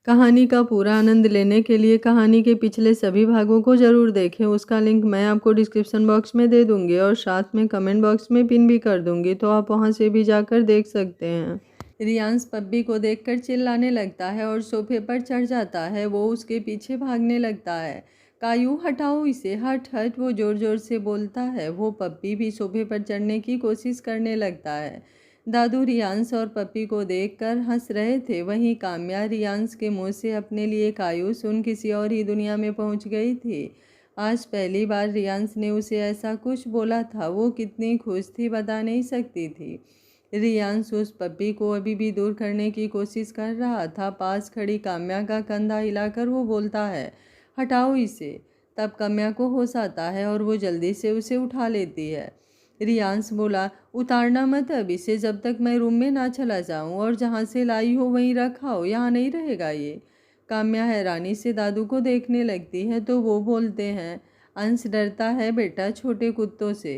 कहानी का पूरा आनंद लेने के लिए कहानी के पिछले सभी भागों को ज़रूर देखें। उसका लिंक मैं आपको डिस्क्रिप्शन बॉक्स में दे दूँगी और साथ में कमेंट बॉक्स में पिन भी कर दूँगी, तो आप वहाँ से भी जाकर देख सकते हैं। रियांश पप्पी को देखकर चिल्लाने लगता है और सोफे पर चढ़ जाता है। वो उसके पीछे भागने लगता है। कायू, हटाओ इसे, हट हट, वो ज़ोर ज़ोर से बोलता है। वो पप्पी भी सोफे पर चढ़ने की कोशिश करने लगता है। दादू रियांश और पप्पी को देखकर हंस रहे थे। वहीं काम्या रियांश के मुंह से अपने लिए कायू सुन किसी और ही दुनिया में पहुंच गई थी। आज पहली बार रियांश ने उसे ऐसा कुछ बोला था। वो कितनी खुश थी बता नहीं सकती थी। रियांश उस पप्पी को अभी भी दूर करने की कोशिश कर रहा था। पास खड़ी काम्या का कंधा हिलाकर वो बोलता है, हटाओ इसे। तब काम्या को होश आता है और वो जल्दी से उसे उठा लेती है। रियांश बोला, उतारना मत अब इसे जब तक मैं रूम में ना चला जाऊं, और जहां से लाई हो वहीं रखा हो, यहाँ नहीं रहेगा ये। काम्या हैरानी से दादू को देखने लगती है तो वो बोलते हैं, अंश डरता है बेटा छोटे कुत्तों से।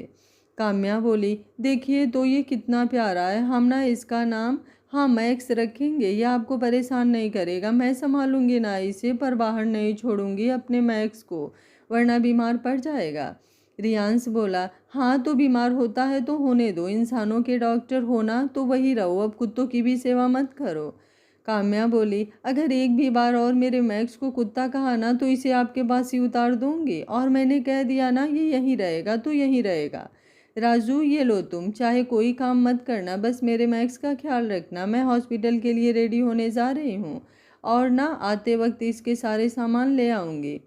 काम्या बोली, देखिए तो ये कितना प्यारा है, हम ना इसका नाम हाँ मैक्स रखेंगे। ये आपको परेशान नहीं करेगा, मैं संभालूंगी ना इसे, पर बाहर नहीं छोड़ूंगी अपने मैक्स को, वरना बीमार पड़ जाएगा। रियांश बोला, हाँ तो बीमार होता है तो होने दो, इंसानों के डॉक्टर होना तो वही रहो, अब कुत्तों की भी सेवा मत करो। काम्या बोली, अगर एक भी बार और मेरे मैक्स को कुत्ता कहा ना तो इसे आपके पास ही उतार दूंगी, और मैंने कह दिया ना ये यहीं रहेगा तो यहीं रहेगा। राजू ये लो तुम, चाहे कोई काम मत करना, बस मेरे मैक्स का ख्याल रखना। मैं हॉस्पिटल के लिए रेडी होने जा रही हूँ और ना आते वक्त इसके सारे सामान ले आऊँगी।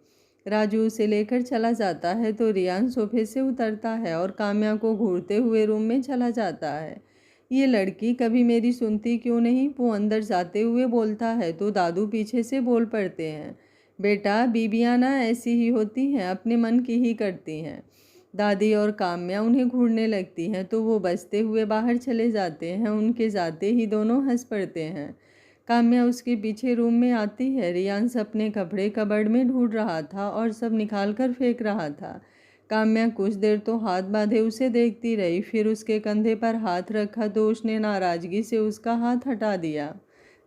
राजू उसे लेकर चला जाता है तो रियान सोफे से उतरता है और काम्या को घूरते हुए रूम में चला जाता है। ये लड़की कभी मेरी सुनती क्यों नहीं, वो अंदर जाते हुए बोलता है तो दादू पीछे से बोल पड़ते हैं, बेटा बीबियाँ ना ऐसी ही होती हैं, अपने मन की ही करती हैं। दादी और काम्या उन्हें घूरने लगती हैं तो वो बचते हुए बाहर चले जाते हैं। उनके जाते ही दोनों हंस पड़ते हैं। काम्या उसके पीछे रूम में आती है। रियांश अपने कपड़े कबर्ड में ढूंढ रहा था और सब निकाल कर फेंक रहा था। काम्या कुछ देर तो हाथ बांधे उसे देखती रही, फिर उसके कंधे पर हाथ रखा तो उसने नाराजगी से उसका हाथ हटा दिया।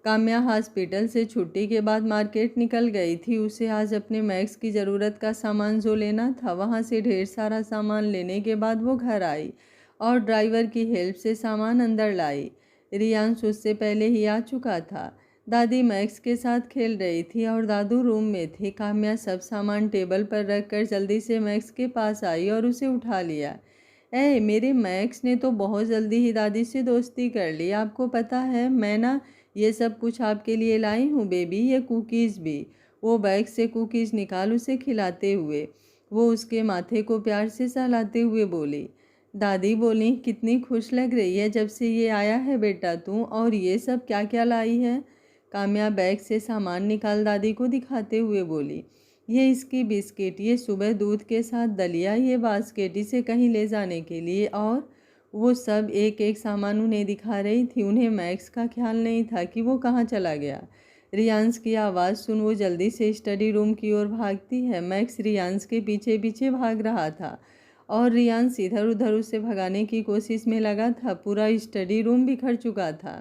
काम्या हॉस्पिटल से छुट्टी के बाद मार्केट निकल गई थी। उसे आज अपने मैक्स की ज़रूरत का सामान जो लेना था वहाँ से ढेर सारा सामान लेने के बाद वो घर आई और ड्राइवर की हेल्प से सामान अंदर लाई। रियांश उससे पहले ही आ चुका था। दादी मैक्स के साथ खेल रही थी और दादू रूम में थे। काम्या सब सामान टेबल पर रखकर जल्दी से मैक्स के पास आई और उसे उठा लिया। मेरे मैक्स ने तो बहुत जल्दी ही दादी से दोस्ती कर ली। आपको पता है मैं ना ये सब कुछ आपके लिए लाई हूँ बेबी, ये कुकीज़ भी। वो बैग से कुकीज़ निकाल उसे खिलाते हुए वो उसके माथे को प्यार से सहलाते हुए बोली। दादी बोली, कितनी खुश लग रही है जब से ये आया है बेटा तू, और ये सब क्या क्या लाई है। काम्या बैग से सामान निकाल दादी को दिखाते हुए बोली, ये इसकी बिस्किट, ये सुबह दूध के साथ दलिया, ये बास्केट इसे कहीं ले जाने के लिए, और वो सब एक एक सामान उन्हें दिखा रही थी। उन्हें मैक्स का ख्याल नहीं था कि वो कहाँ चला गया। रियांश की आवाज़ सुन वो जल्दी से स्टडी रूम की ओर भागती है। मैक्स रियांश के पीछे पीछे भाग रहा था और रियांश इधर उधर उसे भगाने की कोशिश में लगा था। पूरा स्टडी रूम बिखर चुका था।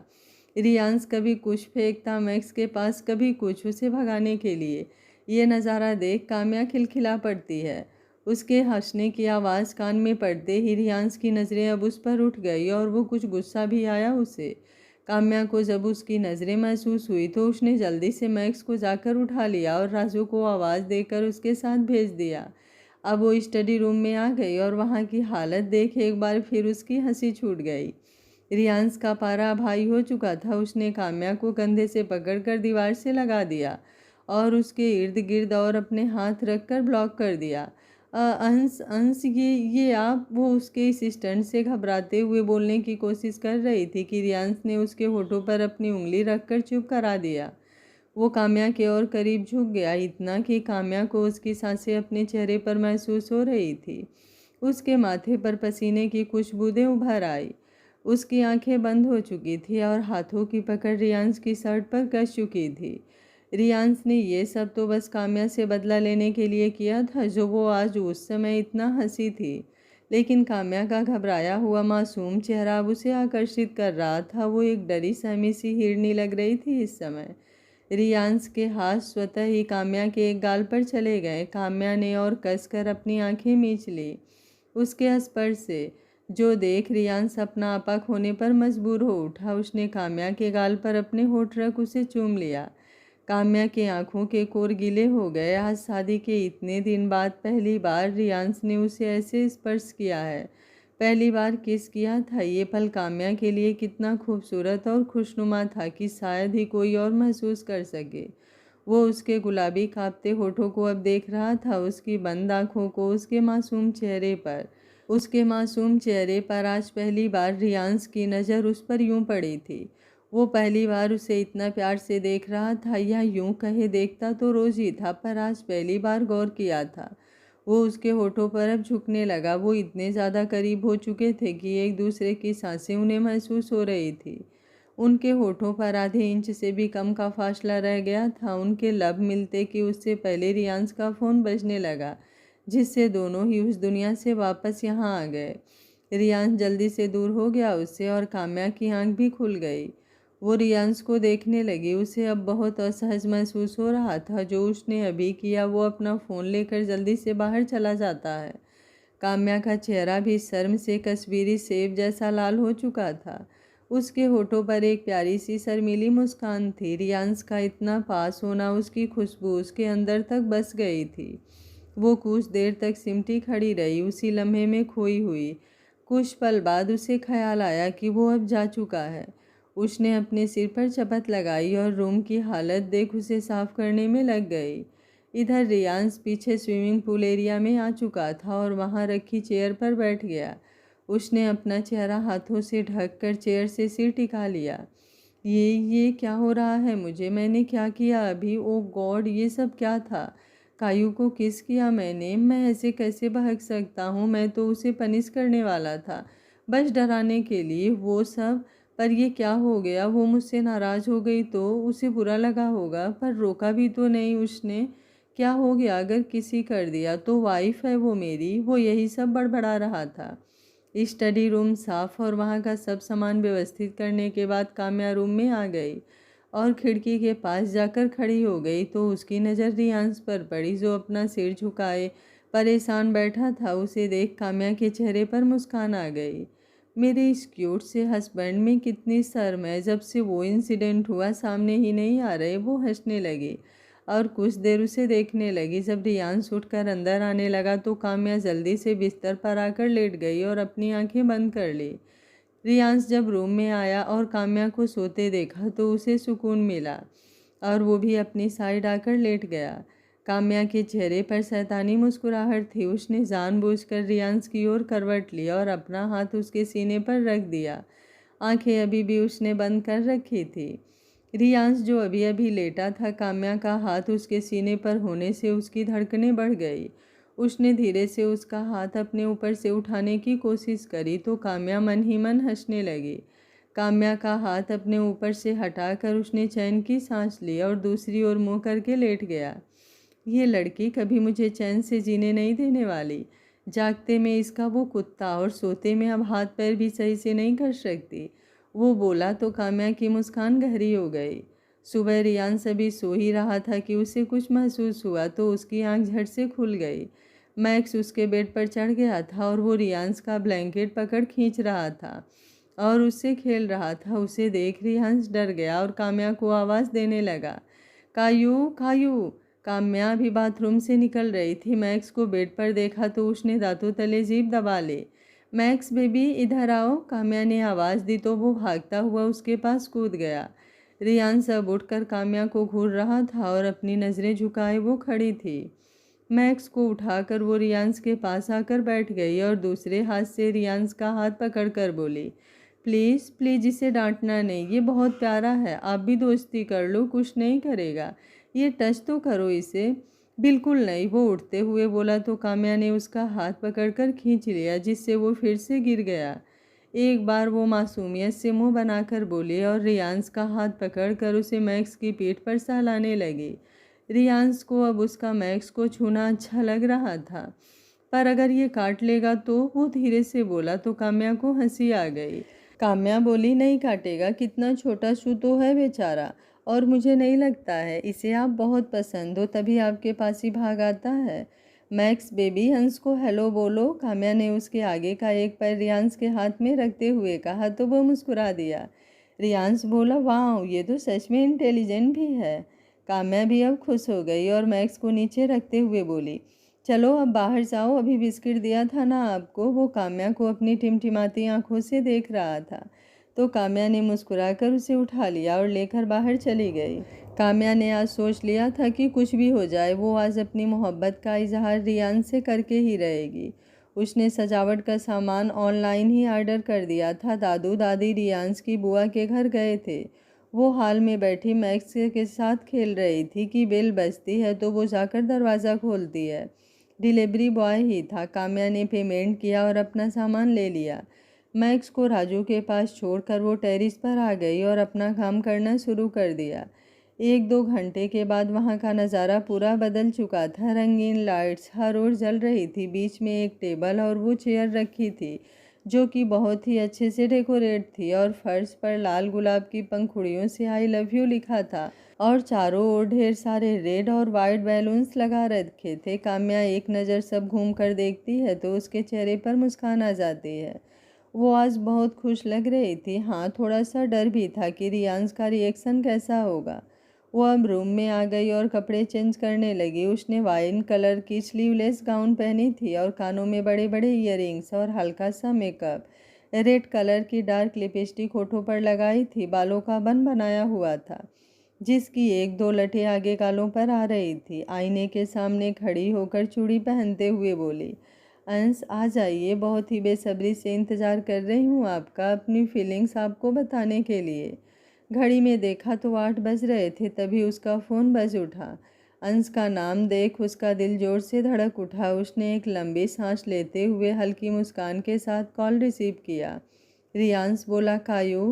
रियांश कभी कुछ फेंकता मैक्स के पास, कभी कुछ उसे भगाने के लिए। ये नज़ारा देख काम्या खिलखिला पड़ती है। उसके हंसने की आवाज़ कान में पड़ते ही रियांश की नज़रें अब उस पर उठ गई और वो कुछ गुस्सा भी आया उसे। काम्या को जब उसकी नज़रें महसूस हुई तो उसने जल्दी से मैक्स को जाकर उठा लिया और राजू को आवाज़ देकर उसके साथ भेज दिया। अब वो स्टडी रूम में आ गई और वहाँ की हालत देख एक बार फिर उसकी हंसी छूट गई। रियांश का पारा भाई हो चुका था। उसने काम्या को कंधे से पकड़कर दीवार से लगा दिया और उसके इर्द गिर्द और अपने हाथ रखकर ब्लॉक कर दिया। अंश अंश ये आप, वो उसके इस स्टंट से घबराते हुए बोलने की कोशिश कर रही थी कि रियांश ने उसके होठों पर अपनी उंगली रखकर चुप करा दिया। वो काम्या के और करीब झुक गया, इतना कि काम्या को उसकी सांसें अपने चेहरे पर महसूस हो रही थी। उसके माथे पर पसीने की कुछ बूंदें उभर आई। उसकी आंखें बंद हो चुकी थी और हाथों की पकड़ रियांश की शर्ट पर कस चुकी थी। रियांश ने ये सब तो बस काम्या से बदला लेने के लिए किया था, जो वो आज उस समय इतना हंसी थी। लेकिन काम्या का घबराया हुआ मासूम चेहरा अब उसे आकर्षित कर रहा था। वो एक डरी सहमी सी हिरनी लग रही थी इस समय। रियांश के हाथ स्वतः ही काम्या के एक गाल पर चले गए। काम्या ने और कसकर अपनी आंखें मींच ली उसके स्पर्श से, जो देख रियांश अपना आपा खोने पर मजबूर हो उठा। उसने काम्या के गाल पर अपने होठ रख उसे चूम लिया। काम्या की आंखों के कोर गीले हो गए। आज शादी के इतने दिन बाद पहली बार रियांश ने उसे ऐसे स्पर्श किया है। पहली बार किस किया था। ये पल काम्या के लिए कितना खूबसूरत और खुशनुमा था कि शायद ही कोई और महसूस कर सके। वो उसके गुलाबी कांपते होठों को अब देख रहा था, उसकी बंद आंखों को, उसके मासूम चेहरे पर। उसके मासूम चेहरे पर आज पहली बार रियांश की नज़र उस पर यूं पड़ी थी। वो पहली बार उसे इतना प्यार से देख रहा था, या यूं कहे देखता तो रोज ही था, पर आज पहली बार गौर किया था। वो उसके होठों पर अब झुकने लगा। वो इतने ज़्यादा करीब हो चुके थे कि एक दूसरे की सांसें उन्हें महसूस हो रही थी। उनके होठों पर आधे इंच से भी कम का फासला रह गया था। उनके लब मिलते कि उससे पहले रियांश का फ़ोन बजने लगा, जिससे दोनों ही उस दुनिया से वापस यहाँ आ गए। रियांश जल्दी से दूर हो गया उससे, और काम्या की आंख भी खुल गई। वो रियांश को देखने लगी। उसे अब बहुत असहज महसूस हो रहा था। जो उसने अभी किया, वो अपना फ़ोन लेकर जल्दी से बाहर चला जाता है। काम्या का चेहरा भी शर्म से कश्मीरी सेब जैसा लाल हो चुका था। उसके होठों पर एक प्यारी सी शर्मीली मुस्कान थी। रियांश का इतना पास होना, उसकी खुशबू उसके अंदर तक बस गई थी। वो कुछ देर तक सिमटी खड़ी रही, उसी लम्हे में खोई हुई। कुछ पल बाद उसे ख्याल आया कि वो अब जा चुका है। उसने अपने सिर पर चपत लगाई और रूम की हालत देख उसे साफ करने में लग गई। इधर रियांश पीछे स्विमिंग पूल एरिया में आ चुका था और वहां रखी चेयर पर बैठ गया। उसने अपना चेहरा हाथों से ढककर चेयर से सिर टिका लिया। ये क्या हो रहा है मुझे? मैंने क्या किया अभी? ओ गॉड, ये सब क्या था? कायू को किस किया मैंने? मैं ऐसे कैसे बहक सकता हूँ? मैं तो उसे पनिश करने वाला था, बस डराने के लिए, वो सब। पर ये क्या हो गया? वो मुझसे नाराज़ हो गई तो उसे बुरा लगा होगा, पर रोका भी तो नहीं उसने। क्या हो गया? अगर किसी कर दिया तो? वाइफ है वो मेरी। वो यही सब बड़बड़ा रहा था। स्टडी रूम साफ और वहाँ का सब सामान व्यवस्थित करने के बाद काम्या रूम में आ गई और खिड़की के पास जाकर खड़ी हो गई तो उसकी नज़र रियांश पर पड़ी, जो अपना सिर झुकाए परेशान बैठा था। उसे देख काम्या के चेहरे पर मुस्कान आ गई। मेरे इस क्यूट से हस्बैंड में कितनी शर्म है। जब से वो इंसिडेंट हुआ सामने ही नहीं आ रहे। वो हंसने लगी और कुछ देर उसे देखने लगी। जब रियांश उठकर अंदर आने लगा तो काम्या जल्दी से बिस्तर पर आकर लेट गई और अपनी आंखें बंद कर ली। रियांश जब रूम में आया और काम्या को सोते देखा तो उसे सुकून मिला और वो भी अपनी साइड आकर लेट गया। काम्या के चेहरे पर शैतानी मुस्कुराहट थी। उसने जानबूझकर रियांश की ओर करवट ली और अपना हाथ उसके सीने पर रख दिया। आंखें अभी भी उसने बंद कर रखी थी। रियांश जो अभी अभी लेटा था, काम्या का हाथ उसके सीने पर होने से उसकी धड़कनें बढ़ गई। उसने धीरे से उसका हाथ अपने ऊपर से उठाने की कोशिश करी तो काम्या मन ही मन हंसने लगी। काम्या का हाथ अपने ऊपर से हटाकर उसने चैन की सांस ली और दूसरी ओर मुंह करके लेट गया। ये लड़की कभी मुझे चैन से जीने नहीं देने वाली। जागते में इसका वो कुत्ता और सोते में अब हाथ पैर भी सही से नहीं कर सकती। वो बोला तो काम्या की मुस्कान गहरी हो गई। सुबह रियांश अभी सो ही रहा था कि उसे कुछ महसूस हुआ तो उसकी आंख झट से खुल गई। मैक्स उसके बेड पर चढ़ गया था और वो रियांश का ब्लैंकेट पकड़ खींच रहा था और उससे खेल रहा था। उसे देख रियांश डर गया और काम्या को आवाज़ देने लगा, कायू कायू। काम्या भी बाथरूम से निकल रही थी। मैक्स को बेड पर देखा तो उसने दांतों तले जीभ दबा ली। मैक्स बेबी इधर आओ। काम्या ने आवाज़ दी तो वो भागता हुआ उसके पास कूद गया। रियांश अब उठकर काम्या को घूर रहा था और अपनी नज़रें झुकाए वो खड़ी थी। मैक्स को उठाकर वो रियांश के पास आकर बैठ गई और दूसरे हाथ से रियांश का हाथ पकड़कर बोली, प्लीज़ प्लीज़ इसे डांटना नहीं, ये बहुत प्यारा है, आप भी दोस्ती कर लो, कुछ नहीं करेगा, ये टच तो करो इसे। बिल्कुल नहीं, वो उठते हुए बोला तो काम्या ने उसका हाथ पकड़कर खींच लिया, जिससे वो फिर से गिर गया। एक बार वो मासूमियत से मुंह बनाकर बोली और रियांश का हाथ पकड़कर उसे मैक्स की पीठ पर सहलाने लगी। रियांश को अब उसका मैक्स को छूना अच्छा लग रहा था, पर अगर ये काट लेगा तो? वो धीरे से बोला तो काम्या को हंसी आ गई। काम्या बोली, नहीं काटेगा, कितना छोटा शू तो है बेचारा, और मुझे नहीं लगता है इसे आप बहुत पसंद हो, तभी आपके पास ही भाग आता है। मैक्स बेबी, हंस को हेलो बोलो, काम्या ने उसके आगे का एक पैर रियांश के हाथ में रखते हुए कहा तो वो मुस्कुरा दिया। रियांश बोला, वाह ये तो सच में इंटेलिजेंट भी है। काम्या भी अब खुश हो गई और मैक्स को नीचे रखते हुए बोली, चलो अब बाहर जाओ, अभी बिस्किट दिया था ना आपको। वो काम्या को अपनी टिमटिमाती आंखों से देख रहा था तो काम्या ने मुस्कुराकर उसे उठा लिया और लेकर बाहर चली गई। काम्या ने आज सोच लिया था कि कुछ भी हो जाए वो आज अपनी मोहब्बत का इजहार रियान से करके ही रहेगी। उसने सजावट का सामान ऑनलाइन ही ऑर्डर कर दिया था। दादू दादी रियांश की बुआ के घर गए थे। वो हॉल में बैठी मैक्स के साथ खेल रही थी कि बेल बजती है तो वो जाकर दरवाज़ा खोलती है। डिलीवरी बॉय ही था। काम्या ने पेमेंट किया और अपना सामान ले लिया। मैक्स को राजू के पास छोड़कर वो टेरिस पर आ गई और अपना काम करना शुरू कर दिया। 1-2 घंटे के बाद वहाँ का नज़ारा पूरा बदल चुका था। रंगीन लाइट्स हर ओर जल रही थी। बीच में एक टेबल और वो चेयर रखी थी जो कि बहुत ही अच्छे से डेकोरेट थी और फर्श पर लाल गुलाब की पंखुड़ियों से आई लव यू लिखा था और चारों ओर ढेर सारे रेड और वाइट बैलून्स लगा रखे थे। काम्या एक नज़र सब घूम कर देखती है तो उसके चेहरे पर मुस्कान आ जाती है। वो आज बहुत खुश लग रही थी। हाँ, थोड़ा सा डर भी था कि रियांश का रिएक्शन कैसा होगा। वो अब रूम में आ गई और कपड़े चेंज करने लगी। उसने वाइन कलर की स्लीवलेस गाउन पहनी थी और कानों में बड़े बड़े ईयरिंग्स और हल्का सा मेकअप। रेड कलर की डार्क लिपस्टिक होठों पर लगाई थी। बालों का बन बनाया हुआ था जिसकी 1-2 लटें आगे गालों पर आ रही थी। आईने के सामने खड़ी होकर चूड़ी पहनते हुए बोली, अंश आ जाइए, बहुत ही बेसब्री से इंतज़ार कर रही हूँ आपका, अपनी फीलिंग्स आपको बताने के लिए। घड़ी में देखा तो 8 बज रहे थे। तभी उसका फ़ोन बज उठा। अंश का नाम देख उसका दिल जोर से धड़क उठा। उसने एक लंबी सांस लेते हुए हल्की मुस्कान के साथ कॉल रिसीव किया। रियांश बोला, कायू?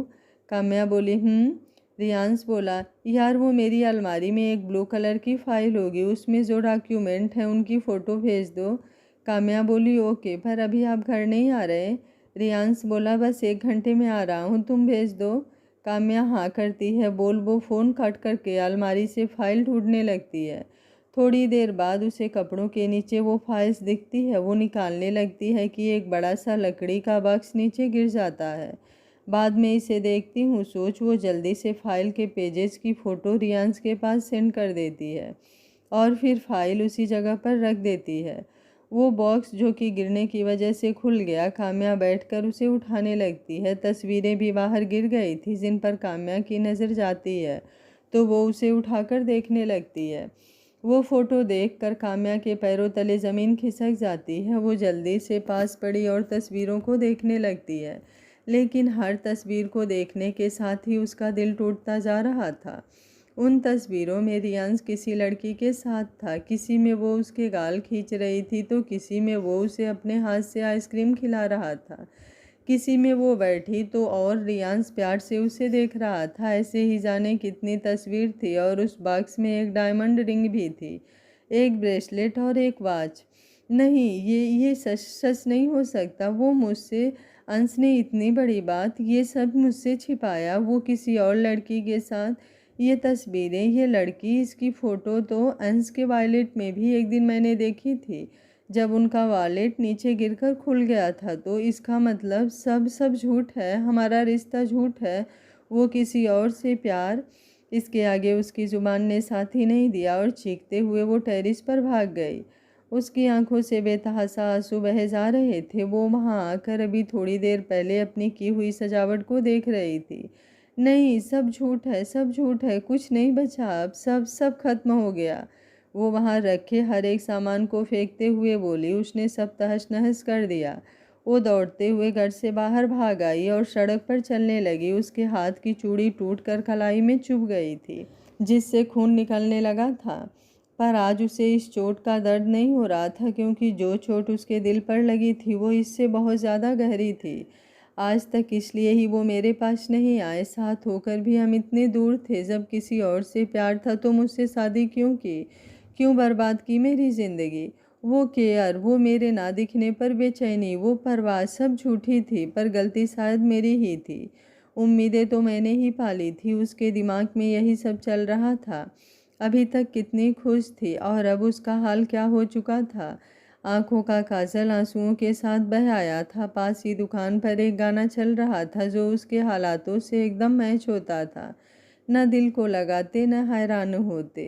काम्या बोली, रियांश बोला, यार वो मेरी अलमारी में एक ब्लू कलर की फ़ाइल होगी, उसमें जो डॉक्यूमेंट है उनकी फ़ोटो भेज दो। काम्या बोली, ओके, पर अभी आप घर नहीं आ रहे? रियांश बोला, बस 1 घंटे में आ रहा हूँ, तुम भेज दो। काम्या हाँ करती है। बोल वो फ़ोन कट करके अलमारी से फ़ाइल ढूंढने लगती है। थोड़ी देर बाद उसे कपड़ों के नीचे वो फाइल्स दिखती है। वो निकालने लगती है कि एक बड़ा सा लकड़ी का बक्स नीचे गिर जाता है। बाद में इसे देखती हूँ सोच। वो जल्दी से फाइल के पेजेस की फ़ोटो रियांश के पास सेंड कर देती है और फिर फाइल उसी जगह पर रख देती है। वो बॉक्स जो कि गिरने की वजह से खुल गया। काम्या बैठकर उसे उठाने लगती है। तस्वीरें भी बाहर गिर गई थी जिन पर काम्या की नज़र जाती है तो वो उसे उठाकर देखने लगती है। वो फ़ोटो देखकर काम्या के पैरों तले ज़मीन खिसक जाती है। वो जल्दी से पास पड़ी और तस्वीरों को देखने लगती है, लेकिन हर तस्वीर को देखने के साथ ही उसका दिल टूटता जा रहा था। उन तस्वीरों में रियांश किसी लड़की के साथ था। किसी में वो उसके गाल खींच रही थी तो किसी में वो उसे अपने हाथ से आइसक्रीम खिला रहा था। किसी में वो बैठी तो और रियांश प्यार से उसे देख रहा था। ऐसे ही जाने कितनी तस्वीर थी और उस बॉक्स में एक डायमंड रिंग भी थी, एक ब्रेसलेट और एक वॉच। नहीं, ये सच सच नहीं हो सकता। वो मुझसे, अंश ने इतनी बड़ी बात, ये सब मुझसे छिपाया, वो किसी और लड़की के साथ। ये तस्वीरें, ये लड़की, इसकी फ़ोटो तो अंश के वॉलेट में भी एक दिन मैंने देखी थी जब उनका वॉलेट नीचे गिरकर खुल गया था। तो इसका मतलब सब झूठ है, हमारा रिश्ता झूठ है, वो किसी और से प्यार। इसके आगे उसकी ज़ुबान ने साथ ही नहीं दिया और चीखते हुए वो टेरिस पर भाग गई। उसकी आंखों से बेतहासा आंसू बहे जा रहे थे। वो वहां आकर अभी थोड़ी देर पहले अपनी की हुई सजावट को देख रही थी। नहीं, सब झूठ है, सब झूठ है, कुछ नहीं बचा अब, सब सब खत्म हो गया। वो वहां रखे हर एक सामान को फेंकते हुए बोली, उसने सब तहस नहस कर दिया। वो दौड़ते हुए घर से बाहर भाग आई और सड़क पर चलने लगी। उसके हाथ की चूड़ी टूटकर कलाई में चुभ गई थी जिससे खून निकलने लगा था। पर आज उसे इस चोट का दर्द नहीं हो रहा था क्योंकि जो चोट उसके दिल पर लगी थी वो इससे बहुत ज़्यादा गहरी थी। आज तक इसलिए ही वो मेरे पास नहीं आए। साथ होकर भी हम इतने दूर थे। जब किसी और से प्यार था तो मुझसे शादी क्यों की? क्यों बर्बाद की मेरी ज़िंदगी? वो केयर, वो मेरे ना दिखने पर बेचैनी, वो परवाह, सब झूठी थी, पर गलती शायद मेरी ही थी। उम्मीदें तो मैंने ही पाली थी। उसके दिमाग में यही सब चल रहा था। अभी तक कितनी खुश थी और अब उसका हाल क्या हो चुका था। आंखों का काजल आंसुओं के साथ बह आया था। पास ही दुकान पर एक गाना चल रहा था जो उसके हालातों से एकदम मैच होता था। न दिल को लगाते न हैरान होते,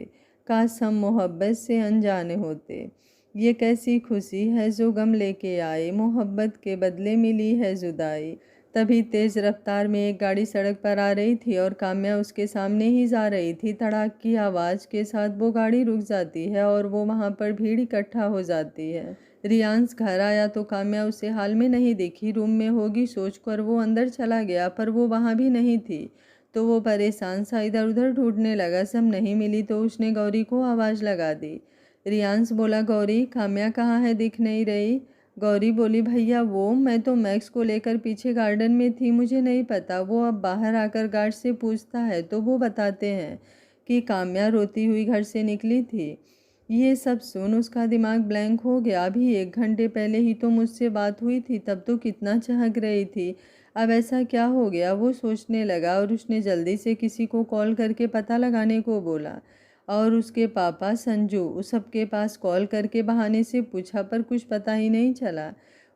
काश हम मोहब्बत से अनजाने होते। ये कैसी खुशी है जो गम लेके आए, मोहब्बत के बदले मिली है जुदाई। तभी तेज रफ्तार में एक गाड़ी सड़क पर आ रही थी और काम्या उसके सामने ही जा रही थी। धड़ाक की आवाज़ के साथ वो गाड़ी रुक जाती है और वो वहाँ पर भीड़ इकट्ठा हो जाती है। रियांश घर आया तो काम्या उसे हाल में नहीं दिखी। रूम में होगी सोचकर वो अंदर चला गया, पर वो वहाँ भी नहीं थी। तो वो परेशान सा इधर उधर ढूंढने लगा। सब नहीं मिली तो उसने गौरी को आवाज़ लगा दी। रियांश बोला, गौरी काम्या कहाँ है, दिख नहीं रही। गौरी बोली, भैया वो मैं तो मैक्स को लेकर पीछे गार्डन में थी, मुझे नहीं पता। वो अब बाहर आकर गार्ड से पूछता है तो वो बताते हैं कि काम्या रोती हुई घर से निकली थी। ये सब सुन उसका दिमाग ब्लैंक हो गया। अभी 1 घंटे पहले ही तो मुझसे बात हुई थी, तब तो कितना चहक रही थी। अब ऐसा क्या हो गया, वो सोचने लगा और उसने जल्दी से किसी को कॉल करके पता लगाने को बोला। और उसके पापा संजू उस सबके पास कॉल करके बहाने से पूछा, पर कुछ पता ही नहीं चला।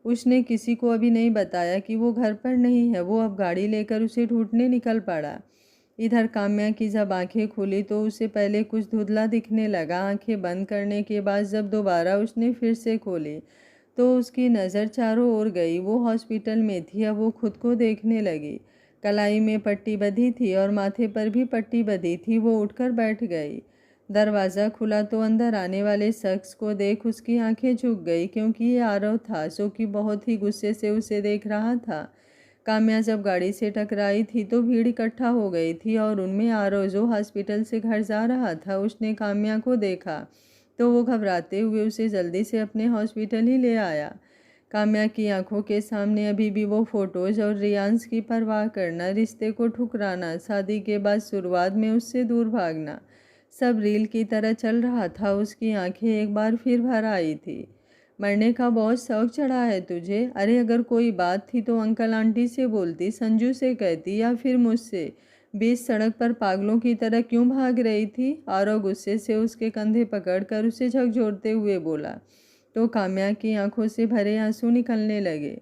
उसने किसी को अभी नहीं बताया कि वो घर पर नहीं है। वो अब गाड़ी लेकर उसे ढूंढने निकल पड़ा। इधर काम्या की जब आंखें खुली तो उसे पहले कुछ धुंधला दिखने लगा। आंखें बंद करने के बाद जब दोबारा उसने फिर से खोली तो उसकी नज़र चारों ओर गई। वो हॉस्पिटल में थी। अब वो खुद को देखने लगी। कलाई में पट्टी बंधी थी और माथे पर भी पट्टी बंधी थी। वो उठकर बैठ गई। दरवाज़ा खुला तो अंदर आने वाले शख्स को देख उसकी आंखें झुक गई, क्योंकि ये आरव था जो कि बहुत ही गुस्से से उसे देख रहा था। काम्या जब गाड़ी से टकराई थी तो भीड़ इकट्ठा हो गई थी और उनमें आरव जो हॉस्पिटल से घर जा रहा था, उसने काम्या को देखा तो वो घबराते हुए उसे जल्दी से अपने हॉस्पिटल ही ले आया। काम्या की आंखों के सामने अभी भी वो फोटोज और रियांश की परवाह करना, रिश्ते को ठुकराना, शादी के बाद शुरुआत में उससे दूर भागना, सब रील की तरह चल रहा था। उसकी आंखें एक बार फिर भर आई थी। मरने का बहुत शौक चढ़ा है तुझे। अरे अगर कोई बात थी तो अंकल आंटी से बोलती, संजू से कहती या फिर मुझसे। बीच सड़क पर पागलों की तरह क्यों भाग रही थी। आरव गुस्से से उसके कंधे पकड़कर उसे झकझोरते हुए बोला तो काम्या की आंखों से भरे आंसू निकलने लगे।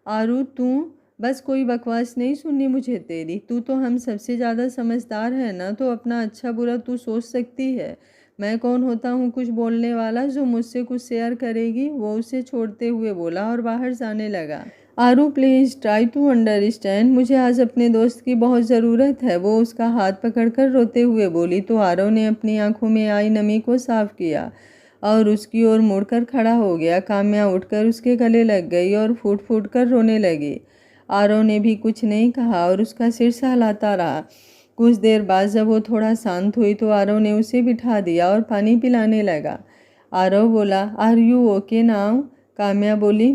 आरू तू बस कोई बकवास नहीं सुननी मुझे तेरी। तू तो हम सबसे ज़्यादा समझदार है ना, तो अपना अच्छा बुरा तू सोच सकती है। मैं कौन होता हूँ कुछ बोलने वाला जो मुझसे कुछ शेयर करेगी। वो उसे छोड़ते हुए बोला और बाहर जाने लगा। आरू प्लीज़ ट्राई टू अंडरस्टैंड, मुझे आज अपने दोस्त की बहुत ज़रूरत है। वो उसका हाथ पकड़कर रोते हुए बोली तो आरव ने अपनी आंखों में आई नमी को साफ किया और उसकी ओर मुड़कर खड़ा हो गया। काम्या उठकर उसके गले लग गई और फूट फूट कर रोने लगी। आरव ने भी कुछ नहीं कहा और उसका सिर सहलाता रहा। कुछ देर बाद जब वो थोड़ा शांत हुई तो आरव ने उसे बिठा दिया और पानी पिलाने लगा। आरव बोला, are you okay now? Kamya बोली,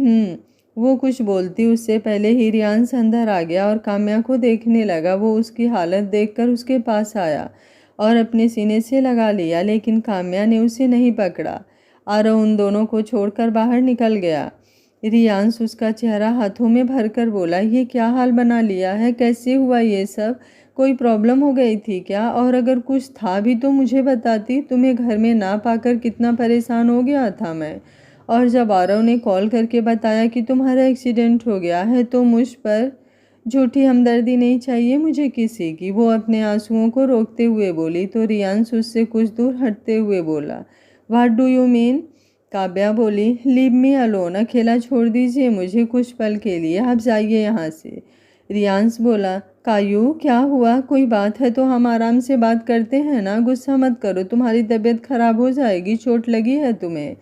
वो कुछ बोलती उससे पहले ही रियांश अंदर आ गया और काम्या को देखने लगा। वो उसकी हालत देखकर उसके पास आया और अपने सीने से लगा लिया, लेकिन काम्या ने उसे नहीं पकड़ा। आरव उन दोनों को छोड़कर बाहर निकल गया। रियांश उसका चेहरा हाथों में भरकर बोला, ये क्या हाल बना लिया है, कैसे हुआ ये सब? कोई प्रॉब्लम हो गई थी क्या? और अगर कुछ था भी तो मुझे बताती। तुम्हें घर में ना पाकर कितना परेशान हो गया था मैं। और जब आरव ने कॉल करके बताया कि तुम्हारा एक्सीडेंट हो गया है तो मुझ पर झूठी हमदर्दी नहीं चाहिए मुझे किसी की। वो अपने आंसुओं को रोकते हुए बोली तो रियांश उससे कुछ दूर हटते हुए बोला, what do you mean? Kavya बोली, लीव मी अलोन, अकेला छोड़ दीजिए मुझे कुछ पल के लिए, आप जाइए यहाँ से। रियांश बोला, कायू क्या हुआ? कोई बात है तो हम आराम से बात करते हैं ना, गुस्सा मत करो, तुम्हारी तबीयत खराब हो जाएगी, चोट लगी है तुम्हें।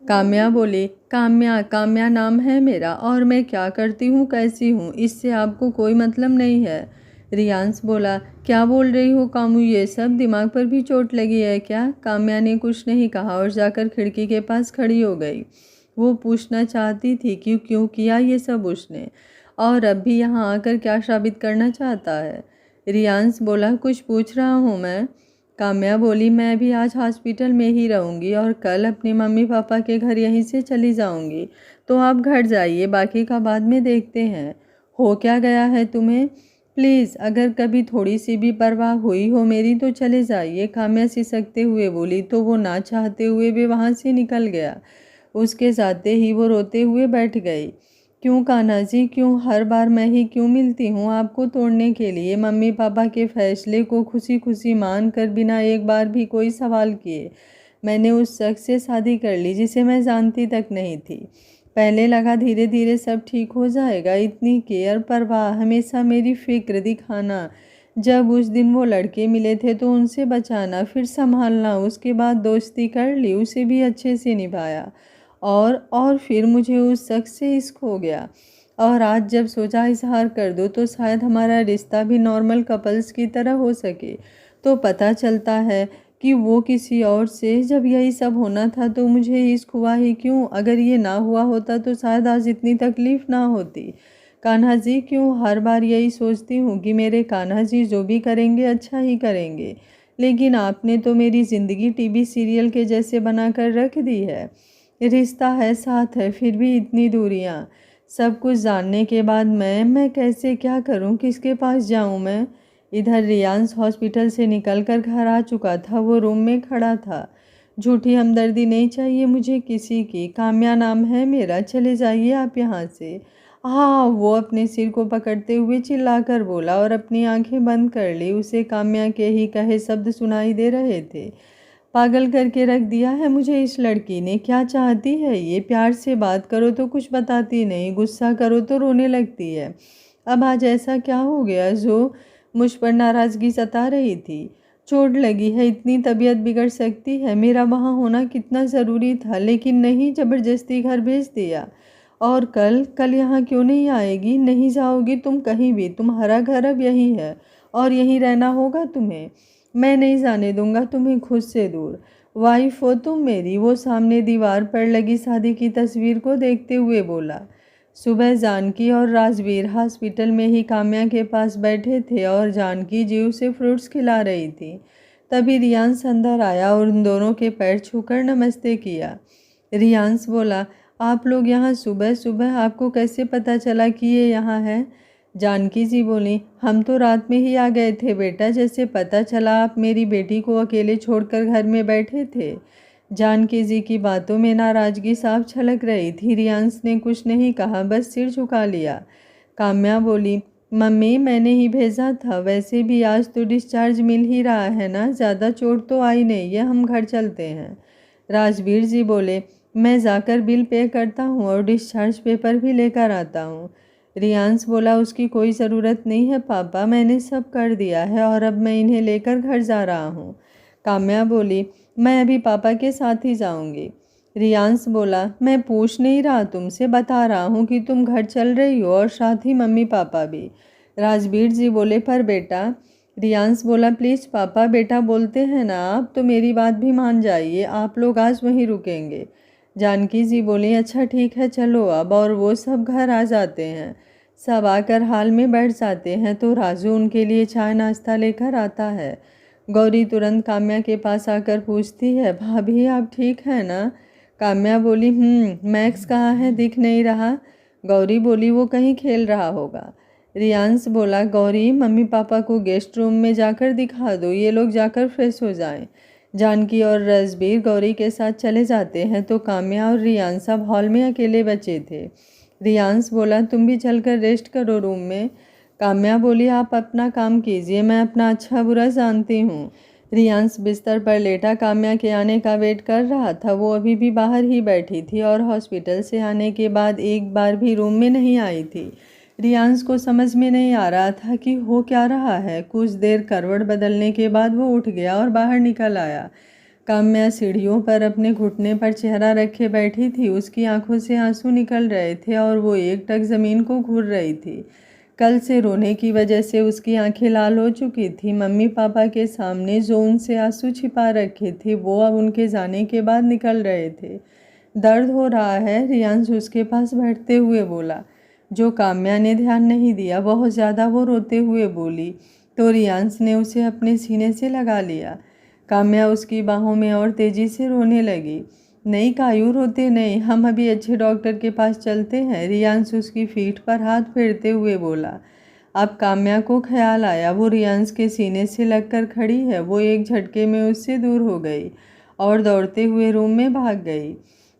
काम्या बोली, काम्या काम्या नाम है मेरा और मैं क्या करती हूँ कैसी हूँ इससे आपको कोई मतलब नहीं है। रियांश बोला, क्या बोल रही हो कामू, ये सब दिमाग पर भी चोट लगी है क्या? काम्या ने कुछ नहीं कहा और जाकर खिड़की के पास खड़ी हो गई। वो पूछना चाहती थी कि क्यों किया ये सब उसने और अब भी यहाँ आकर क्या साबित करना चाहता है। रियांश बोला, कुछ पूछ रहा हूँ मैं। काम्या बोली, मैं भी आज हॉस्पिटल में ही रहूँगी और कल अपने मम्मी पापा के घर यहीं से चली जाऊँगी, तो आप घर जाइए, बाकी का बाद में देखते हैं। हो क्या गया है तुम्हें? प्लीज़ अगर कभी थोड़ी सी भी परवाह हुई हो मेरी तो चले जाइए, काम्या सिसकते हुए बोली। तो वो ना चाहते हुए भी वहाँ से निकल गया। उसके जाते ही वो रोते हुए बैठ गई। क्यों कान्हा जी, क्यों हर बार मैं ही क्यों मिलती हूँ आपको तोड़ने के लिए? मम्मी पापा के फैसले को खुशी खुशी मान कर बिना एक बार भी कोई सवाल किए मैंने उस शख्स से शादी कर ली जिसे मैं जानती तक नहीं थी। पहले लगा धीरे धीरे सब ठीक हो जाएगा, इतनी केयर परवाह हमेशा मेरी फिक्र दिखाना, जब उस दिन वो लड़के मिले थे तो उनसे बचाना, फिर संभालना, उसके बाद दोस्ती कर ली, उसे भी अच्छे से निभाया और फिर मुझे उस शख्स से इश्क हो गया। और आज जब सोचा इजहार कर दो तो शायद हमारा रिश्ता भी नॉर्मल कपल्स की तरह हो सके, तो पता चलता है कि वो किसी और से। जब यही सब होना था तो मुझे इश्क हुआ ही क्यों? अगर ये ना हुआ होता तो शायद आज इतनी तकलीफ़ ना होती। कान्हा जी, क्यों हर बार यही सोचती हूँ कि मेरे कान्हा जी जो भी करेंगे अच्छा ही करेंगे, लेकिन आपने तो मेरी ज़िंदगी टीवी सीरियल के जैसे बनाकर रख दी है। रिश्ता है, साथ है, फिर भी इतनी दूरियाँ। सब कुछ जानने के बाद मैं कैसे क्या करूँ, किसके पास जाऊँ मैं? इधर रियांश हॉस्पिटल से निकलकर घर आ चुका था। वो रूम में खड़ा था। झूठी हमदर्दी नहीं चाहिए मुझे किसी की। काम्या नाम है मेरा, चले जाइए आप यहाँ से। हाँ, वो अपने सिर को पकड़ते हुए चिल्लाकर बोला और अपनी आंखें बंद कर ली। उसे काम्या के ही कहे शब्द सुनाई दे रहे थे। पागल करके रख दिया है मुझे इस लड़की ने। क्या चाहती है ये? प्यार से बात करो तो कुछ बताती नहीं, गुस्सा करो तो रोने लगती है। अब आज ऐसा क्या हो गया जो मुझ पर नाराज़गी सता रही थी? चोट लगी है, इतनी तबीयत बिगड़ सकती है? मेरा वहाँ होना कितना ज़रूरी था, लेकिन नहीं, ज़बरदस्ती घर भेज दिया। और कल कल यहाँ क्यों नहीं आएगी? नहीं जाओगी तुम कहीं भी? तुम्हारा घर अब यही है और यहीं रहना होगा तुम्हें। मैं नहीं जाने दूंगा तुम्हें खुद से दूर। वाइफ हो तुम मेरी। वो सामने दीवार पर लगी शादी की तस्वीर को देखते हुए बोला। सुबह जानकी और राजवीर हॉस्पिटल में ही काम्या के पास बैठे थे और जानकी जी उसे फ्रूट्स खिला रही थी। तभी रियांश अंदर आया और उन दोनों के पैर छूकर नमस्ते किया। रियांश बोला, आप लोग यहाँ सुबह सुबह? आपको कैसे पता चला कि ये यहाँ है? जानकी जी बोली, हम तो रात में ही आ गए थे बेटा, जैसे पता चला आप मेरी बेटी को अकेले छोड़कर घर में बैठे थे। जानकी जी की बातों में नाराज़गी साफ छलक रही थी। रियांश ने कुछ नहीं कहा, बस सिर झुका लिया। काम्या बोली, मम्मी मैंने ही भेजा था, वैसे भी आज तो डिस्चार्ज मिल ही रहा है ना, ज़्यादा चोट तो आई नहीं है, हम घर चलते हैं। राजवीर जी बोले, मैं जाकर बिल पे करता हूँ और डिस्चार्ज पेपर भी लेकर आता हूँ। रियांश बोला, उसकी कोई ज़रूरत नहीं है पापा, मैंने सब कर दिया है और अब मैं इन्हें लेकर घर जा रहा हूँ। काम्या बोली, मैं अभी पापा के साथ ही जाऊँगी। रियांश बोला, मैं पूछ नहीं रहा तुमसे, बता रहा हूँ कि तुम घर चल रही हो और साथ ही मम्मी पापा भी। राजवीर जी बोले, पर बेटा। रियांश बोला, प्लीज़ पापा, बेटा बोलते हैं ना आप, तो मेरी बात भी मान जाइए, आप लोग आज वहीं रुकेंगे। जानकी जी बोली, अच्छा ठीक है चलो अब। और वो सब घर आ जाते हैं। सब आकर हाल में बैठ जाते हैं तो राजू उनके लिए चाय नाश्ता लेकर आता है। गौरी तुरंत काम्या के पास आकर पूछती है, भाभी आप ठीक है ना? काम्या बोली, मैक्स कहाँ है, दिख नहीं रहा। गौरी बोली, वो कहीं खेल रहा होगा। रियांश बोला, गौरी मम्मी पापा को गेस्ट रूम में जाकर दिखा दो, ये लोग जाकर फ्रेश हो जाएं। जानकी और रजबीर गौरी के साथ चले जाते हैं तो काम्या और रियांश अब हॉल में अकेले बचे थे। रियांश बोला, तुम भी चलकर रेस्ट करो रूम में। काम्या बोली, आप अपना काम कीजिए, मैं अपना अच्छा बुरा जानती हूँ। रियांश बिस्तर पर लेटा काम्या के आने का वेट कर रहा था। वो अभी भी बाहर ही बैठी थी और हॉस्पिटल से आने के बाद एक बार भी रूम में नहीं आई थी। रियांश को समझ में नहीं आ रहा था कि हो क्या रहा है। कुछ देर करवट बदलने के बाद वो उठ गया और बाहर निकल आया। काम्या सीढ़ियों पर अपने घुटने पर चेहरा रखे बैठी थी। उसकी आंखों से आंसू निकल रहे थे और वो एकटक ज़मीन को घूर रही थी। कल से रोने की वजह से उसकी आंखें लाल हो चुकी थी। मम्मी पापा के सामने जो उनसे आंसू छिपा रखे थे वो अब उनके जाने के बाद निकल रहे थे। दर्द हो रहा है? रियांश उसके पास बैठते हुए बोला। जो काम्या ने ध्यान नहीं दिया, बहुत ज़्यादा वो रोते हुए बोली तो रियांश ने उसे अपने सीने से लगा लिया। काम्या उसकी बाहों में और तेज़ी से रोने लगी। नहीं कायू, रोते नहीं, हम अभी अच्छे डॉक्टर के पास चलते हैं। रियांश उसकी पीठ पर हाथ फेरते हुए बोला। अब काम्या को ख्याल आया वो रियांश के सीने से लगकर खड़ी है। वो एक झटके में उससे दूर हो गई और दौड़ते हुए रूम में भाग गई।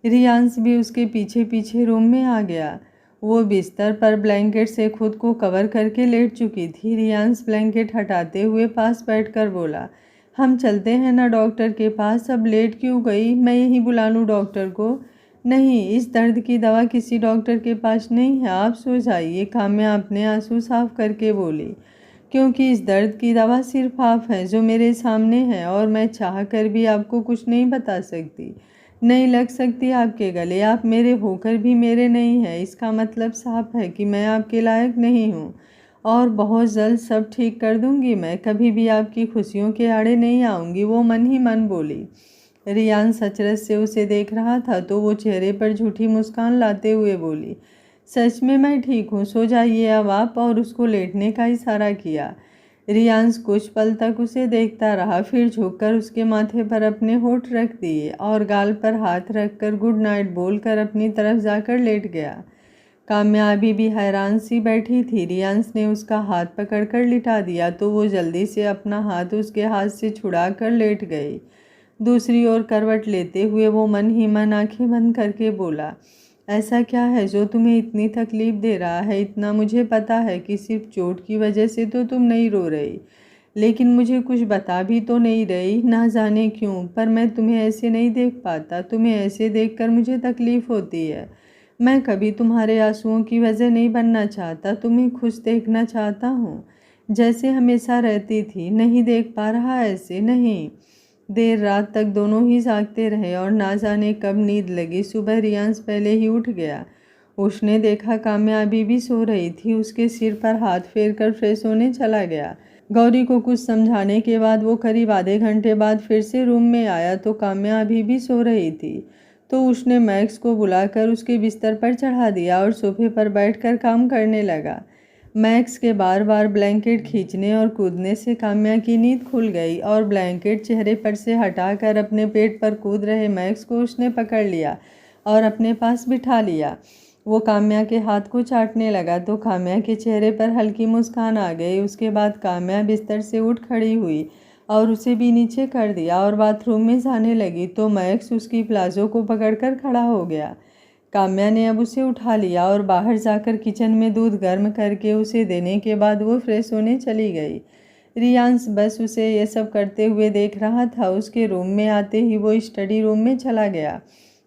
रियांश भी उसके पीछे पीछे रूम में आ गया। वो बिस्तर पर ब्लैंकेट से खुद को कवर करके लेट चुकी थी। रियांश ब्लैंकेट हटाते हुए पास बैठकर बोला, हम चलते हैं ना डॉक्टर के पास। अब लेट क्यों गई? मैं यहीं बुला लूँ डॉक्टर को? नहीं, इस दर्द की दवा किसी डॉक्टर के पास नहीं है, आप सो जाइए, काम्या अपने आंसू साफ करके बोली। क्योंकि इस दर्द की दवा सिर्फ आप हैं जो मेरे सामने है, और मैं चाह कर भी आपको कुछ नहीं बता सकती, नहीं लग सकती आपके गले। आप मेरे होकर भी मेरे नहीं हैं, इसका मतलब साफ है कि मैं आपके लायक नहीं हूँ। और बहुत जल्द सब ठीक कर दूंगी मैं, कभी भी आपकी खुशियों के आड़े नहीं आऊँगी, वो मन ही मन बोली। रियान अचरज से उसे देख रहा था तो वो चेहरे पर झूठी मुस्कान लाते हुए बोली, सच में मैं ठीक हूँ, सो जाइए अब आप, और उसको लेटने का इशारा किया। रियांश कुछ पल तक उसे देखता रहा, फिर झुककर उसके माथे पर अपने होठ रख दिए और गाल पर हाथ रखकर गुड नाइट बोलकर अपनी तरफ जाकर लेट गया। काम्या अभी भी हैरान सी बैठी थी। रियांश ने उसका हाथ पकड़कर लिटा दिया तो वो जल्दी से अपना हाथ उसके हाथ से छुड़ा कर लेट गई। दूसरी ओर करवट लेते हुए वो मन ही मन आंखें बंद करके बोला, ऐसा क्या है जो तुम्हें इतनी तकलीफ दे रहा है? इतना मुझे पता है कि सिर्फ चोट की वजह से तो तुम नहीं रो रही, लेकिन मुझे कुछ बता भी तो नहीं रही, ना जाने क्यों, पर मैं तुम्हें ऐसे नहीं देख पाता। तुम्हें ऐसे देखकर मुझे तकलीफ होती है। मैं कभी तुम्हारे आंसुओं की वजह नहीं बनना चाहता, तुम्हें खुश देखना चाहता हूँ, जैसे हमेशा रहती थी। नहीं देख पा रहा ऐसे? नहीं। देर रात तक दोनों ही जागते रहे और ना जाने कब नींद लगी। सुबह रियांश पहले ही उठ गया। उसने देखा काम्या अभी भी सो रही थी। उसके सिर पर हाथ फेरकर फ्रेश होने चला गया। गौरी को कुछ समझाने के बाद वो करीब आधे घंटे बाद फिर से रूम में आया तो काम्या अभी भी सो रही थी। तो उसने मैक्स को बुलाकर उसके बिस्तर पर चढ़ा दिया और सोफे पर बैठकर काम करने लगा। मैक्स के बार बार ब्लैंकेट खींचने और कूदने से काम्या की नींद खुल गई और ब्लैंकेट चेहरे पर से हटाकर अपने पेट पर कूद रहे मैक्स को उसने पकड़ लिया और अपने पास बिठा लिया। वो काम्या के हाथ को चाटने लगा तो काम्या के चेहरे पर हल्की मुस्कान आ गई। उसके बाद काम्या बिस्तर से उठ खड़ी हुई और उसे भी नीचे कर दिया और बाथरूम में जाने लगी तो मैक्स उसकी प्लाजो को पकड़कर खड़ा हो गया। काम्या ने अब उसे उठा लिया और बाहर जाकर किचन में दूध गर्म करके उसे देने के बाद वो फ्रेश होने चली गई। रियांश बस उसे ये सब करते हुए देख रहा था। उसके रूम में आते ही वो स्टडी रूम में चला गया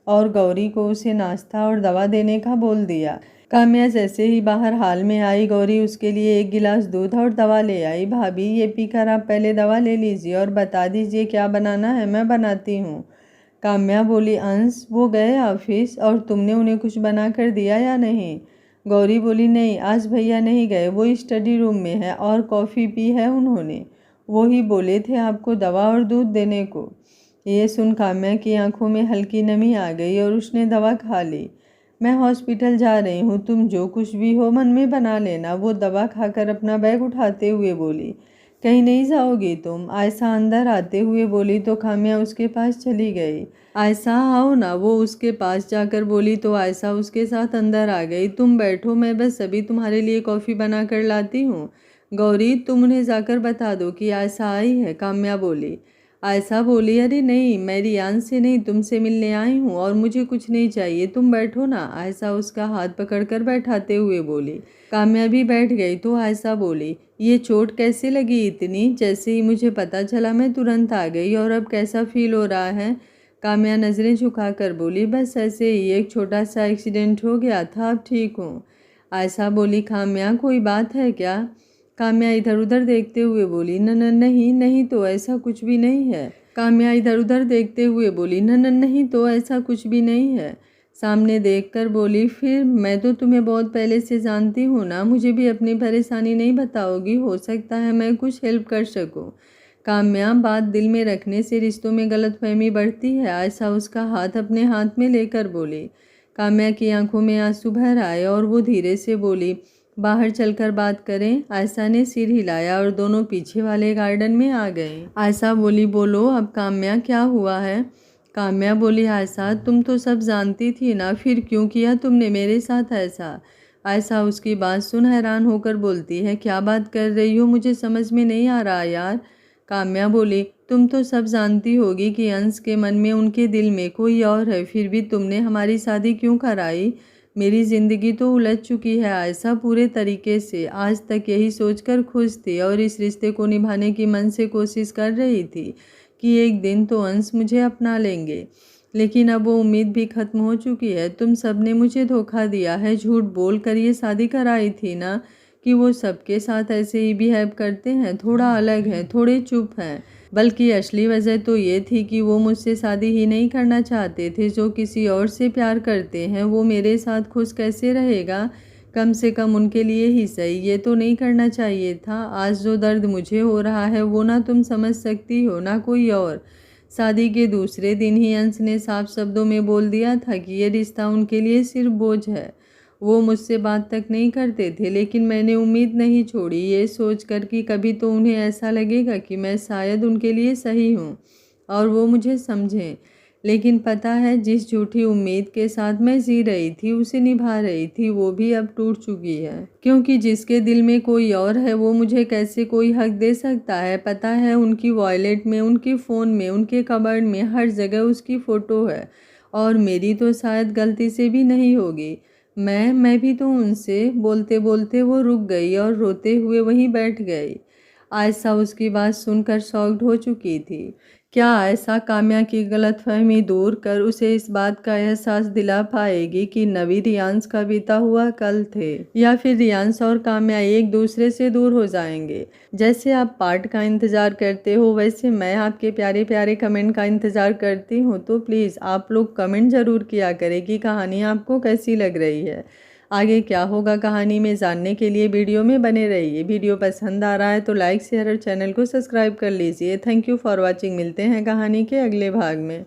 और गौरी को उसे नाश्ता और दवा देने का बोल दिया। काम्या जैसे ही बाहर हाल में आई, गौरी उसके लिए एक गिलास दूध और दवा ले आई। भाभी, ये पीकर आप पहले दवा ले लीजिए और बता दीजिए क्या बनाना है, मैं बनाती हूँ। काम्या बोली, अंश वो गए ऑफिस और तुमने उन्हें कुछ बना कर दिया या नहीं? गौरी बोली, नहीं, आज भैया नहीं गए, वो स्टडी रूम में है और कॉफ़ी पी है उन्होंने, वो ही बोले थे आपको दवा और दूध देने को। ये सुन काम्या की आंखों में हल्की नमी आ गई और उसने दवा खा ली। मैं हॉस्पिटल जा रही हूँ, तुम जो कुछ भी हो मन में बना लेना, वो दवा खाकर अपना बैग उठाते हुए बोली। कहीं नहीं जाओगी तुम? आयशा अंदर आते हुए बोली तो काम्या उसके पास चली गई। आयशा आओ ना, वो उसके पास जाकर बोली तो आयशा उसके साथ अंदर आ गई। तुम बैठो, मैं बस अभी तुम्हारे लिए कॉफ़ी बना कर लाती हूँ। गौरी, तुम उन्हें जाकर बता दो कि आयशा आई है, काम्या बोली। आयशा बोली, अरे नहीं, मैं रियान से नहीं तुमसे मिलने आई हूँ और मुझे कुछ नहीं चाहिए, तुम बैठो ना। आयशा उसका हाथ पकड़कर बैठाते हुए बोली। काम्या भी बैठ गई तो आयशा बोली, ये चोट कैसे लगी इतनी? जैसे ही मुझे पता चला मैं तुरंत आ गई, और अब कैसा फील हो रहा है? काम्या नज़रें झुकाकर बोली, बस ऐसे ही एक छोटा सा एक्सीडेंट हो गया था, अब ठीक हूँ। आयशा बोली, काम्या कोई बात है क्या? काम्या इधर उधर देखते हुए बोली, न न नहीं नहीं तो ऐसा कुछ भी नहीं है। काम्या इधर उधर देखते हुए बोली, न न नहीं तो ऐसा कुछ भी नहीं है। सामने देखकर बोली, फिर मैं तो तुम्हें बहुत पहले से जानती हूँ ना, मुझे भी अपनी परेशानी नहीं बताओगी? हो सकता है मैं कुछ हेल्प कर सकूँ। काम्या, बात दिल में रखने से रिश्तों में गलतफहमी बढ़ती है। आयशा उसका हाथ अपने हाथ में लेकर बोली। काम्या की आंखों में आंसू भर आए और वो धीरे से बोली, बाहर चलकर बात करें? आयशा ने सिर हिलाया और दोनों पीछे वाले गार्डन में आ गए। आयशा बोली, बोलो अब काम्या, क्या हुआ है? काम्या बोली, आयशा तुम तो सब जानती थी ना, फिर क्यों किया तुमने मेरे साथ ऐसा? आयशा उसकी बात सुन हैरान होकर बोलती है, क्या बात कर रही हो, मुझे समझ में नहीं आ रहा यार। काम्या बोली, तुम तो सब जानती होगी कि अंश के मन में, उनके दिल में कोई और है, फिर भी तुमने हमारी शादी क्यों कराई। मेरी ज़िंदगी तो उलझ चुकी है आयशा पूरे तरीके से। आज तक यही सोचकर खुश थी और इस रिश्ते को निभाने की मन से कोशिश कर रही थी कि एक दिन तो अंश मुझे अपना लेंगे, लेकिन अब वो उम्मीद भी खत्म हो चुकी है। तुम सबने मुझे धोखा दिया है, झूठ बोल कर ये शादी कराई थी ना कि वो सबके साथ ऐसे ही बिहेव करते हैं, थोड़ा अलग हैं, थोड़े चुप हैं। बल्कि असली वजह तो ये थी कि वो मुझसे शादी ही नहीं करना चाहते थे। जो किसी और से प्यार करते हैं वो मेरे साथ खुश कैसे रहेगा। कम से कम उनके लिए ही सही ये तो नहीं करना चाहिए था। आज जो दर्द मुझे हो रहा है वो ना तुम समझ सकती हो ना कोई और। शादी के दूसरे दिन ही अंश ने साफ शब्दों में बोल दिया था कि ये रिश्ता उनके लिए सिर्फ बोझ है। वो मुझसे बात तक नहीं करते थे, लेकिन मैंने उम्मीद नहीं छोड़ी, ये सोचकर कि कभी तो उन्हें ऐसा लगेगा कि मैं शायद उनके लिए सही हूँ और वो मुझे समझें। लेकिन पता है, जिस झूठी उम्मीद के साथ मैं जी रही थी, उसे निभा रही थी, वो भी अब टूट चुकी है। क्योंकि जिसके दिल में कोई और है वो मुझे कैसे कोई हक दे सकता है। पता है, उनकी वॉलेट में, उनके फ़ोन में, उनके कबर्ड में, हर जगह उसकी फ़ोटो है। और मेरी तो शायद गलती से भी नहीं होगी। मैं भी तो उनसे। बोलते बोलते वो रुक गई और रोते हुए वहीं बैठ गई। आयशा उसकी बात सुनकर शॉक्ड हो चुकी थी। क्या आयशा काम्या की गलतफहमी दूर कर उसे इस बात का एहसास दिला पाएगी कि नवी रियांश का बीता हुआ कल थे, या फिर रियांश और काम्या एक दूसरे से दूर हो जाएंगे। जैसे आप पार्ट का इंतज़ार करते हो, वैसे मैं आपके प्यारे प्यारे कमेंट का इंतज़ार करती हूँ। तो प्लीज़ आप लोग कमेंट ज़रूर किया करें कि कहानी आपको कैसी लग रही है। आगे क्या होगा कहानी में जानने के लिए वीडियो में बने रहिए। वीडियो पसंद आ रहा है तो लाइक शेयर और चैनल को सब्सक्राइब कर लीजिए। Thank you for watching. मिलते हैं कहानी के अगले भाग में।